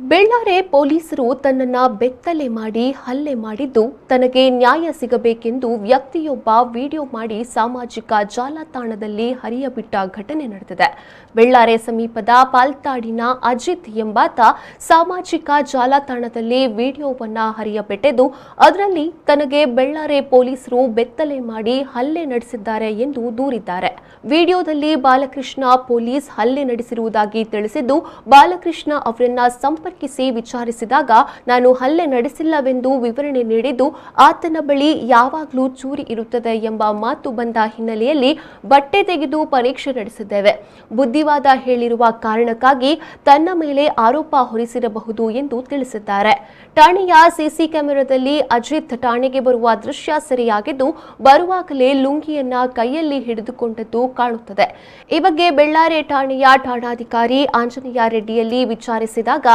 ಬೆಳ್ಳಾರೆ ಪೊಲೀಸರು ತನ್ನನ್ನ ಬೆತ್ತಲೆ ಮಾಡಿ ಹಲ್ಲೆ ಮಾಡಿದ್ದು ತನಗೆ ನ್ಯಾಯ ಸಿಗಬೇಕೆಂದು ವ್ಯಕ್ತಿಯೊಬ್ಬ ವಿಡಿಯೋ ಮಾಡಿ ಸಾಮಾಜಿಕ ಜಾಲತಾಣದಲ್ಲಿ ಹರಿಯಬಿಟ್ಟ ಘಟನೆ ನಡೆದಿದೆ. ಬೆಳ್ಳಾರೆ ಸಮೀಪದ ಪಾಲ್ತಾಡಿನ ಅಜಿತ್ ಎಂಬಾತ ಸಾಮಾಜಿಕ ಜಾಲತಾಣದಲ್ಲಿ ವಿಡಿಯೋವನ್ನ ಹರಿಯಬಿಟ್ಟಿದ್ದು ಅದರಲ್ಲಿ ತನಗೆ ಬೆಳ್ಳಾರೆ ಪೊಲೀಸರು ಬೆತ್ತಲೆ ಮಾಡಿ ಹಲ್ಲೆ ನಡೆಸಿದ್ದಾರೆ ಎಂದು ದೂರಿದ್ದಾರೆ. ವಿಡಿಯೋದಲ್ಲಿ ಬಾಲಕೃಷ್ಣ ಪೊಲೀಸ್ ಹಲ್ಲೆ ನಡೆಸಿರುವುದಾಗಿ ತಿಳಿಸಿದ್ದು ಬಾಲಕೃಷ್ಣ ಅವರನ್ನ ಸಂಪರ್ಕಿಸಿ ವಿಚಾರಿಸಿದಾಗ ನಾನು ಹಲ್ಲೆ ನಡೆಸಿಲ್ಲವೆಂದು ವಿವರಣೆ ನೀಡಿದ್ದು ಆತನ ಬಳಿ ಯಾವಾಗಲೂ ಚೂರಿ ಇರುತ್ತದೆ ಎಂಬ ಮಾತು ಬಂದ ಹಿನ್ನೆಲೆಯಲ್ಲಿ ಬಟ್ಟೆ ತೆಗೆದು ಪರೀಕ್ಷೆ ನಡೆಸಿದ್ದೇವೆ. ಬುದ್ಧಿವಾದ ಹೇಳಿರುವ ಕಾರಣಕ್ಕಾಗಿ ತನ್ನ ಮೇಲೆ ಆರೋಪ ಹೊರಿಸಿರಬಹುದು ಎಂದು ತಿಳಿಸಿದ್ದಾರೆ. ಠಾಣೆಯ ಸಿಸಿ ಕ್ಯಾಮೆರಾದಲ್ಲಿ ಅಜಿತ್ ಠಾಣೆಗೆ ಬರುವ ದೃಶ್ಯ ಸೆರೆಯಾಗಿದ್ದು ಬರುವಾಗಲೇ ಲುಂಗಿಯನ್ನ ಕೈಯಲ್ಲಿ ಹಿಡಿದುಕೊಂಡದ್ದು ಕಾಣುತ್ತದೆ. ಈ ಬಗ್ಗೆ ಬೆಳ್ಳಾರೆ ಠಾಣೆಯ ಠಾಣಾಧಿಕಾರಿ ಆಂಜನೇಯ ರೆಡ್ಡಿಯಲ್ಲಿ ವಿಚಾರಿಸಿದಾಗ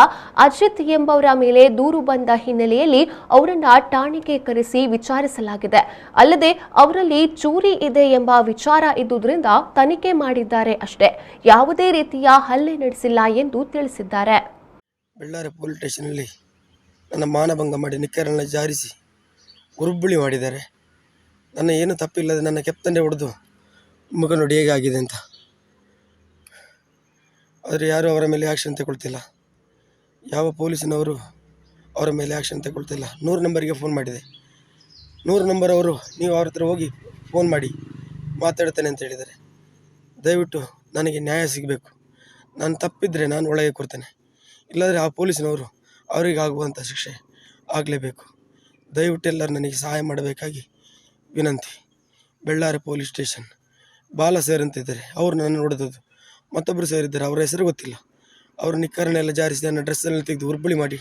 ಅಜಿತ್ ಎಂಬವರ ಮೇಲೆ ದೂರು ಬಂದ ಹಿನ್ನೆಲೆಯಲ್ಲಿ ಅವರನ್ನ ಠಾಣೆಗೆ ಕರೆಸಿ ವಿಚಾರಿಸಲಾಗಿದೆ. ಅಲ್ಲದೆ ಅವರಲ್ಲಿ ಚೂರಿ ಇದೆ ಎಂಬ ವಿಚಾರ ಇದ್ದುದರಿಂದ ತನಿಖೆ ಮಾಡಿದ್ದಾರೆ ಅಷ್ಟೇ, ಯಾವುದೇ ರೀತಿಯ ಹಲ್ಲೆ ನಡೆಸಿಲ್ಲ ಎಂದು ತಿಳಿಸಿದ್ದಾರೆ. ಬೆಳ್ಳಾರೆ ಪೊಲೀಸ್ ಸ್ಟೇಷನ್ನಲ್ಲಿ ನನ್ನ ಮಾನಭಂಗ ಮಾಡಿ ನಿಕ್ಕರನ್ನ ಜಾರಿಸಿ ಗುರುಬುಳಿ ಮಾಡಿದ್ದಾರೆ. ನನ್ನ ಏನು ತಪ್ಪಿಲ್ಲದೆ ನನ್ನ ಕೆತ್ತಂಡೆ ಹೊಡೆದು ಮುಖ ನೋಡಿ ಹೇಗಾಗಿದೆ ಅಂತ. ಆದರೆ ಯಾರೂ ಅವರ ಮೇಲೆ ಆ್ಯಕ್ಷನ್ ತಗೊಳ್ತಿಲ್ಲ. ಯಾವ ಪೊಲೀಸಿನವರು ಅವರ ಮೇಲೆ ಆ್ಯಕ್ಷನ್ ತಗೊಳ್ತಿಲ್ಲ. 100 ನಂಬರಿಗೆ ಫೋನ್ ಮಾಡಿದೆ. 100 ನಂಬರ್ ಅವರು ನೀವು ಅವ್ರ ಹತ್ರ ಹೋಗಿ ಫೋನ್ ಮಾಡಿ ಮಾತಾಡ್ತೇನೆ ಅಂತ ಹೇಳಿದ್ದಾರೆ. ದಯವಿಟ್ಟು ನನಗೆ ನ್ಯಾಯ ಸಿಗಬೇಕು. ನಾನು ತಪ್ಪಿದರೆ ನಾನು ಒಳಗೆ ಕೊಡ್ತೇನೆ, ಇಲ್ಲಾಂದರೆ ಆ ಪೊಲೀಸಿನವರು ಅವರಿಗೆ ಆಗುವಂಥ ಶಿಕ್ಷೆ ಆಗಲೇಬೇಕು. ದಯವಿಟ್ಟು ಎಲ್ಲರೂ ನನಗೆ ಸಹಾಯ ಮಾಡಬೇಕಾಗಿ ವಿನಂತಿ. ಬೆಳ್ಳಾರೆ ಪೊಲೀಸ್ ಸ್ಟೇಷನ್ ಬಾಲ ಸೇರಂತಿದ್ದಾರೆ, ಅವರು ನನ್ನ ನೋಡಿದದ್ದು. ಮತ್ತೊಬ್ಬರು ಸೇರಿದ್ದಾರೆ, ಅವರ ಹೆಸರು ಗೊತ್ತಿಲ್ಲ. ಅವರು ನಿಕ್ಕರನ್ನೆಲ್ಲ ಜಾರಿಸಿ ನನ್ನ ಡ್ರೆಸ್ಸನ್ನು ತೆಗೆದು ಉರ್ಬಳಿ ಮಾಡಿ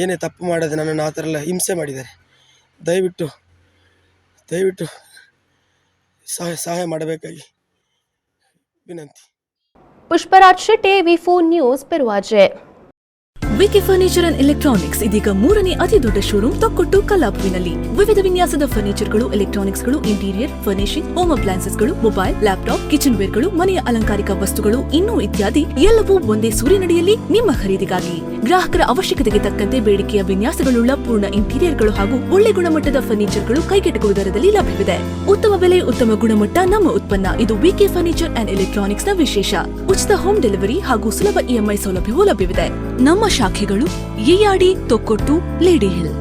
ಏನೇ ತಪ್ಪು ಮಾಡದೆ ನನ್ನನ್ನು ಆ ಥರ ಎಲ್ಲ ಹಿಂಸೆ ಮಾಡಿದ್ದಾರೆ. ದಯವಿಟ್ಟು ಸಹಾಯ ಮಾಡಬೇಕಾಗಿ ವಿನಂತಿ. ಪುಷ್ಪರಾಜ್ ಶೆಟ್ಟಿ, ವಿ4 news, Peruvaje. VK furniture and electronics ಇದೀಗ 3ನೇ ಅತಿ ದೊಡ್ಡ ಶೋರೂಮ್ ತೊಕ್ಕೊಟ್ಟು ಕಲ್ಲಾಪುವಿನಲ್ಲಿ. ವಿವಿಧ ವಿನ್ಯಾಸದ ಫರ್ನಿಚರ್ಗಳು, ಎಲೆಕ್ಟ್ರಾನಿಕ್ಸ್ಗಳು, ಇಂಟೀರಿಯರ್, ಫರ್ನಿಶಿಂಗ್, ಹೋಮ್ ಅಪ್ಲಯನ್ಸಸ್ಗಳು, ಮೊಬೈಲ್, ಲ್ಯಾಪ್ಟಾಪ್, ಕಿಚನ್ ವೇರ್ಗಳು, ಮನೆಯ ಅಲಂಕಾರಿಕ ವಸ್ತುಗಳು, ಇನ್ನೂ ಇತ್ಯಾದಿ ಎಲ್ಲವೂ ಒಂದೇ ಸೂರಿನಡಿಯಲ್ಲಿ ನಿಮ್ಮ ಖರೀದಿಗಾಗಿ. ಗ್ರಾಹಕರ ಅವಶ್ಯಕತೆಗೆ ತಕ್ಕಂತೆ ಬೇಡಿಕೆಯ ವಿನ್ಯಾಸಗಳುಳ್ಳ ಪೂರ್ಣ ಇಂಟೀರಿಯರ್ಗಳು ಹಾಗೂ ಒಳ್ಳೆ ಗುಣಮಟ್ಟದ ಫರ್ನಿಚರ್ಗಳು ಕೈಗೆಟುಕುವ ದರದಲ್ಲಿ ಲಭ್ಯವಿದೆ. ಉತ್ತಮ ಬೆಲೆ, ಉತ್ತಮ ಗುಣಮಟ್ಟ ನಮ್ಮ ಉತ್ಪನ್ನ. ಇದು ವಿಕೆ ಫರ್ನಿಚರ್ ಅಂಡ್ ಎಲೆಕ್ಟ್ರಾನಿಕ್ಸ್ ನ ವಿಶೇಷ. ಉಚಿತ ಹೋಮ್ ಡೆಲಿವರಿ ಹಾಗೂ ಸುಲಭ ಇಎಂಐ ಸೌಲಭ್ಯವೂ ಲಭ್ಯವಿದೆ. ನಮ್ಮ ಶಾಖೆಗಳು ಯೆಯಾಡಿ, ತೊಕ್ಕೊಟ್ಟು, ಲೇಡಿ ಹಿಲ್.